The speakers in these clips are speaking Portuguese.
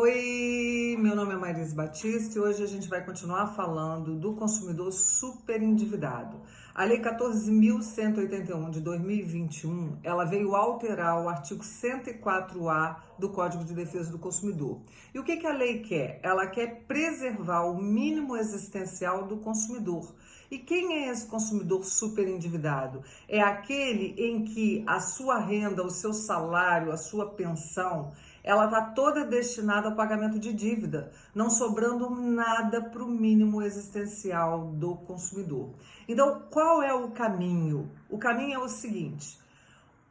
Oi, meu nome é Marise Batista e hoje a gente vai continuar falando do consumidor superendividado. A Lei 14.181 de 2021, ela veio alterar o artigo 104A do Código de Defesa do Consumidor. E o que a lei quer? Ela quer preservar o mínimo existencial do consumidor. E quem é esse consumidor superendividado? É aquele em que a sua renda, o seu salário, a sua pensão, ela está toda destinada ao pagamento de dívida, não sobrando nada para o mínimo existencial do consumidor. Então, qual é o caminho? O caminho é o seguinte: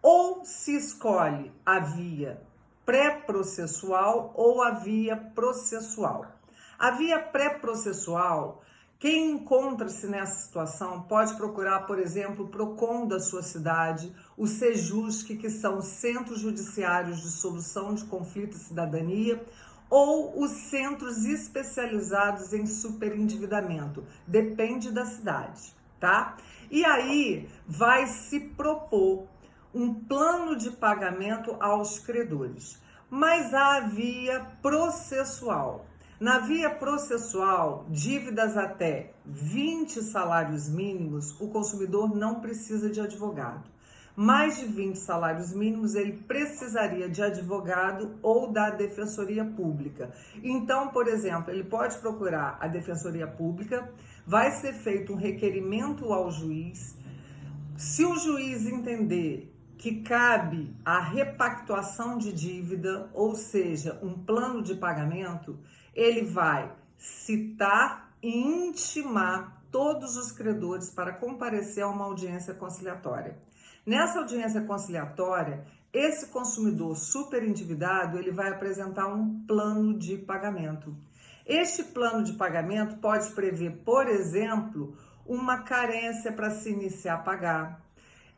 ou se escolhe a via pré-processual ou a via processual. A via pré-processual, quem encontra-se nessa situação pode procurar, por exemplo, o PROCON da sua cidade, o SEJUSC, que são Centros Judiciários de Solução de Conflito e Cidadania, ou os centros especializados em superendividamento. Depende da cidade, tá? E aí vai se propor um plano de pagamento aos credores. Mas há a via processual. Na via processual, dívidas até 20 salários mínimos, o consumidor não precisa de advogado. Mais de 20 salários mínimos, ele precisaria de advogado ou da Defensoria Pública. Então, por exemplo, ele pode procurar a Defensoria Pública, vai ser feito um requerimento ao juiz. Se o juiz entender que cabe a repactuação de dívida, ou seja, um plano de pagamento, ele vai citar e intimar todos os credores para comparecer a uma audiência conciliatória. Nessa audiência conciliatória, esse consumidor superendividado, ele vai apresentar um plano de pagamento. Este plano de pagamento pode prever, por exemplo, uma carência para se iniciar a pagar.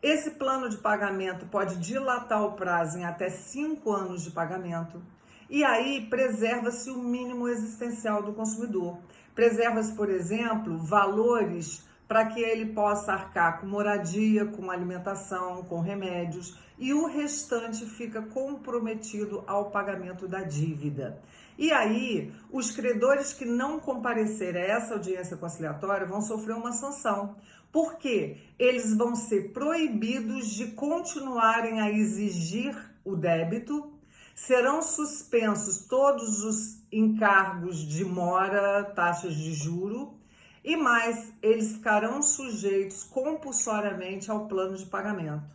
Esse plano de pagamento pode dilatar o prazo em até 5 anos de pagamento. E aí preserva-se o mínimo existencial do consumidor. Preserva-se, por exemplo, valores para que ele possa arcar com moradia, com alimentação, com remédios, e o restante fica comprometido ao pagamento da dívida. E aí, os credores que não comparecerem a essa audiência conciliatória vão sofrer uma sanção. Por quê? Eles vão ser proibidos de continuarem a exigir o débito, serão suspensos todos os encargos de mora, taxas de juro, e mais, eles ficarão sujeitos compulsoriamente ao plano de pagamento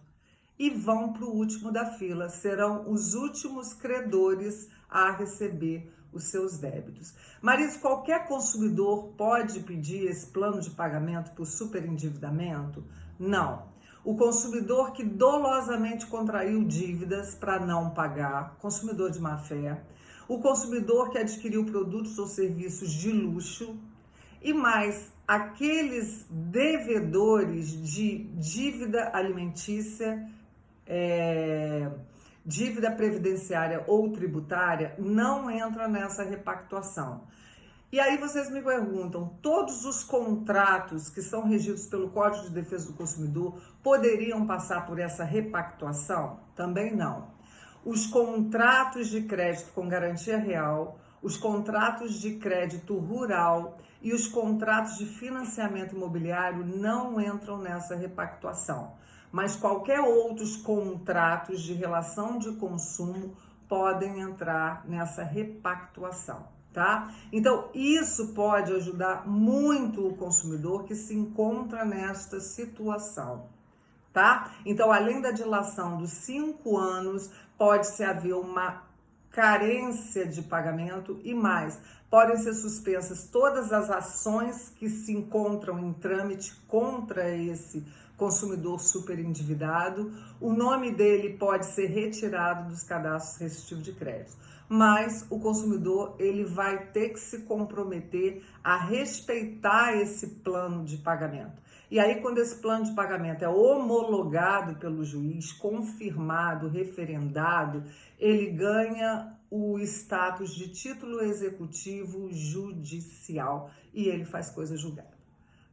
e vão para o último da fila, serão os últimos credores a receber os seus débitos. Mas qualquer consumidor pode pedir esse plano de pagamento por superendividamento? Não. O consumidor que dolosamente contraiu dívidas para não pagar, consumidor de má fé, o consumidor que adquiriu produtos ou serviços de luxo, e mais, aqueles devedores de dívida alimentícia, dívida previdenciária ou tributária, não entram nessa repactuação. E aí vocês me perguntam, todos os contratos que são regidos pelo Código de Defesa do Consumidor poderiam passar por essa repactuação? Também não. Os contratos de crédito com garantia real, os contratos de crédito rural e os contratos de financiamento imobiliário não entram nessa repactuação. Mas qualquer outros contratos de relação de consumo podem entrar nessa repactuação, tá? Então, isso pode ajudar muito o consumidor que se encontra nesta situação, tá? Então, além da dilação dos 5 anos, pode-se haver uma carência de pagamento e mais, podem ser suspensas todas as ações que se encontram em trâmite contra esse consumidor superendividado, o nome dele pode ser retirado dos cadastros restritivos de crédito, mas o consumidor ele vai ter que se comprometer a respeitar esse plano de pagamento. E aí, quando esse plano de pagamento é homologado pelo juiz, confirmado, referendado, ele ganha o status de título executivo judicial e ele faz coisa julgada.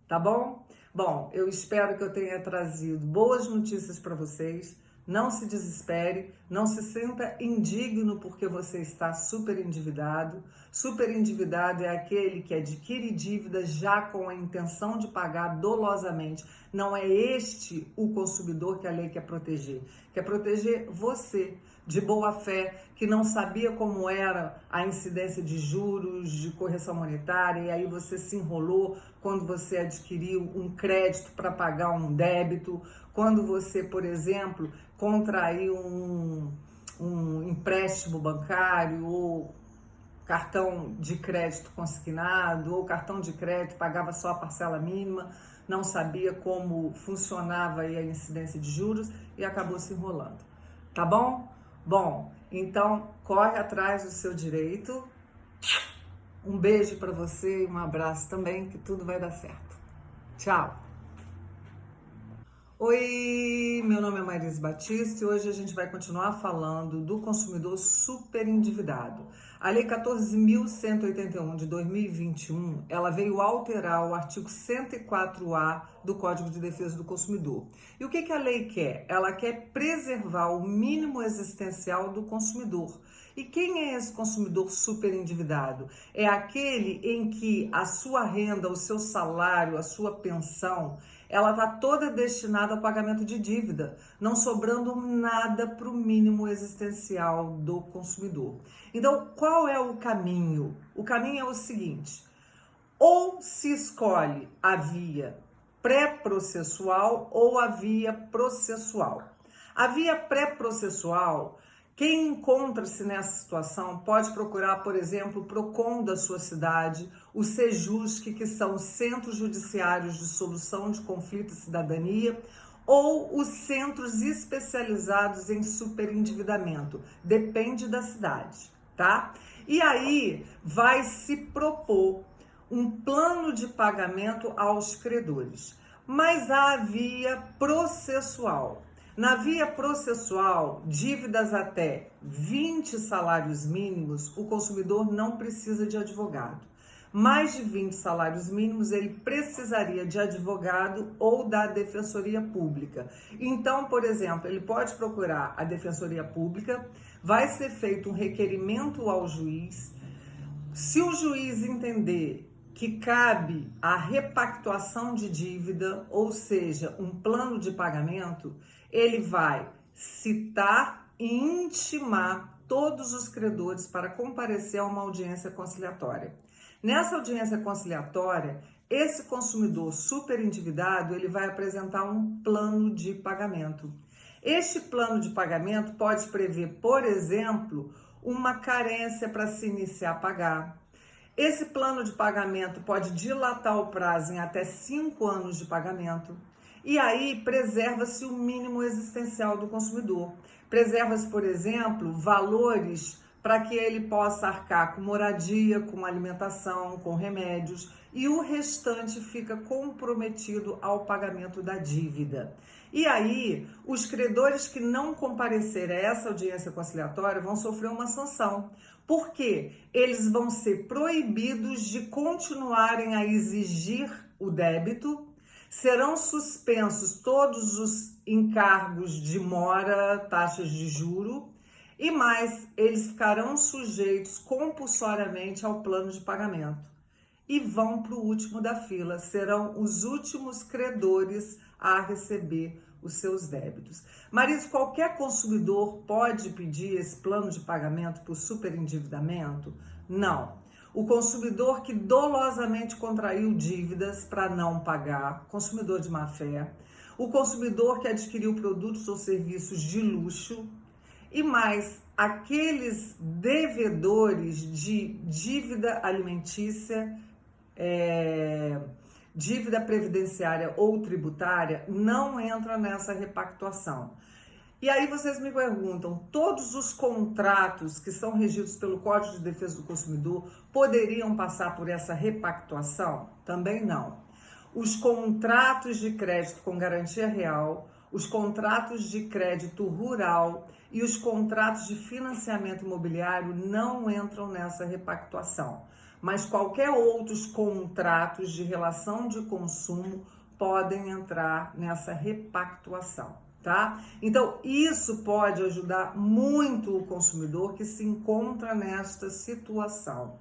Tá bom? Bom, eu espero que eu tenha trazido boas notícias para vocês. Não se desespere, não se sinta indigno porque você está super endividado. Super endividado é aquele que adquire dívida já com a intenção de pagar dolosamente. Não é este o consumidor que a lei quer proteger. Quer proteger você, de boa fé, que não sabia como era a incidência de juros, de correção monetária, e aí você se enrolou quando você adquiriu um crédito para pagar um débito, quando você, por exemplo, contraiu um empréstimo bancário ou cartão de crédito consignado ou cartão de crédito, pagava só a parcela mínima, não sabia como funcionava aí a incidência de juros e acabou se enrolando. Tá bom? Bom, então corre atrás do seu direito. Um beijo para você e um abraço também, que tudo vai dar certo. Tchau! Oi, meu nome é Marisa Batista e hoje a gente vai continuar falando do consumidor super endividado. A Lei 14.181 de 2021, ela veio alterar o artigo 104A do Código de Defesa do Consumidor. E o que a lei quer? Ela quer preservar o mínimo existencial do consumidor. E quem é esse consumidor super endividado? É aquele em que a sua renda, o seu salário, a sua pensão, ela está toda destinada ao pagamento de dívida, não sobrando nada para o mínimo existencial do consumidor. Então, qual é o caminho? O caminho é o seguinte: ou se escolhe a via pré-processual ou a via processual. A via pré-processual, quem encontra-se nessa situação pode procurar, por exemplo, o PROCON da sua cidade, o SEJUSC, que são Centros Judiciários de Solução de Conflito e Cidadania, ou os centros especializados em superendividamento. Depende da cidade, tá? E aí vai se propor um plano de pagamento aos credores. Mas há a via processual. Na via processual, dívidas até 20 salários mínimos, o consumidor não precisa de advogado. Mais de 20 salários mínimos, ele precisaria de advogado ou da Defensoria Pública. Então, por exemplo, ele pode procurar a Defensoria Pública, vai ser feito um requerimento ao juiz. Se o juiz entender que cabe a repactuação de dívida, ou seja, um plano de pagamento, ele vai citar e intimar todos os credores para comparecer a uma audiência conciliatória. Nessa audiência conciliatória, esse consumidor super endividado, ele vai apresentar um plano de pagamento. Este plano de pagamento pode prever, por exemplo, uma carência para se iniciar a pagar. Esse plano de pagamento pode dilatar o prazo em até 5 anos de pagamento. E aí preserva-se o mínimo existencial do consumidor. Preserva-se, por exemplo, valores para que ele possa arcar com moradia, com alimentação, com remédios, e o restante fica comprometido ao pagamento da dívida. E aí, os credores que não comparecerem a essa audiência conciliatória vão sofrer uma sanção. Por quê? Eles vão ser proibidos de continuarem a exigir o débito, serão suspensos todos os encargos de mora, taxas de juro, e mais, eles ficarão sujeitos compulsoriamente ao plano de pagamento e vão para o último da fila, serão os últimos credores a receber os seus débitos. Marisa, qualquer consumidor pode pedir esse plano de pagamento por superendividamento? Não. O consumidor que dolosamente contraiu dívidas para não pagar, consumidor de má fé, o consumidor que adquiriu produtos ou serviços de luxo, e mais, aqueles devedores de dívida alimentícia, dívida previdenciária ou tributária, não entra nessa repactuação. E aí vocês me perguntam, todos os contratos que são regidos pelo Código de Defesa do Consumidor poderiam passar por essa repactuação? Também não. Os contratos de crédito com garantia real, os contratos de crédito rural e os contratos de financiamento imobiliário não entram nessa repactuação. Mas qualquer outros contratos de relação de consumo podem entrar nessa repactuação. tá? Então, isso pode ajudar muito o consumidor que se encontra nesta situação,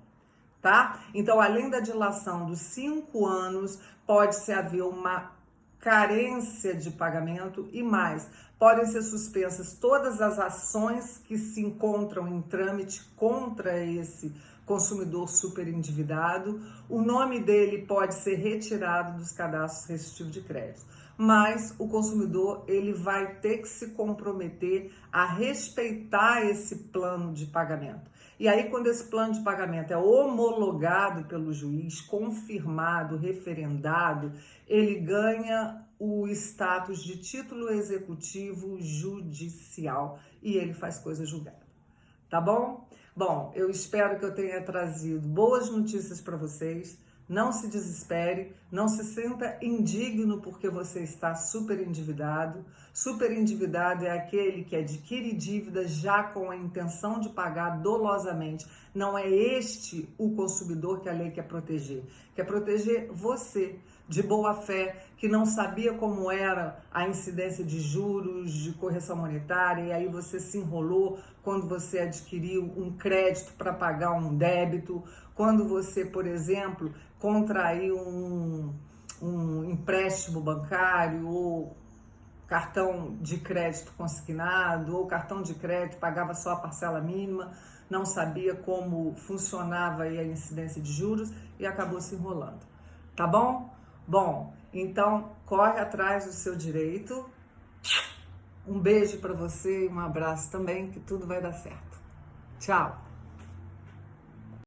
tá? Então, além da dilação dos 5 anos, pode-se haver uma carência de pagamento e mais, podem ser suspensas todas as ações que se encontram em trâmite contra esse consumidor superendividado. O nome dele pode ser retirado dos cadastros restritivos de crédito, mas o consumidor ele vai ter que se comprometer a respeitar esse plano de pagamento. E aí, quando esse plano de pagamento é homologado pelo juiz, confirmado, referendado, ele ganha o status de título executivo judicial e ele faz coisa julgada. Tá bom? Bom, eu espero que eu tenha trazido boas notícias para vocês. Não se desespere, não se sinta indigno porque você está super endividado. Super endividado é aquele que adquire dívida já com a intenção de pagar dolosamente. Não é este o consumidor que a lei quer proteger. Quer proteger você, de boa fé, que não sabia como era a incidência de juros, de correção monetária, e aí você se enrolou quando você adquiriu um crédito para pagar um débito, quando você, por exemplo, contraiu um empréstimo bancário ou cartão de crédito consignado, ou cartão de crédito pagava só a parcela mínima, não sabia como funcionava aí a incidência de juros e acabou se enrolando. Tá bom? Bom, então corre atrás do seu direito. Um beijo para você e um abraço também, que tudo vai dar certo. Tchau!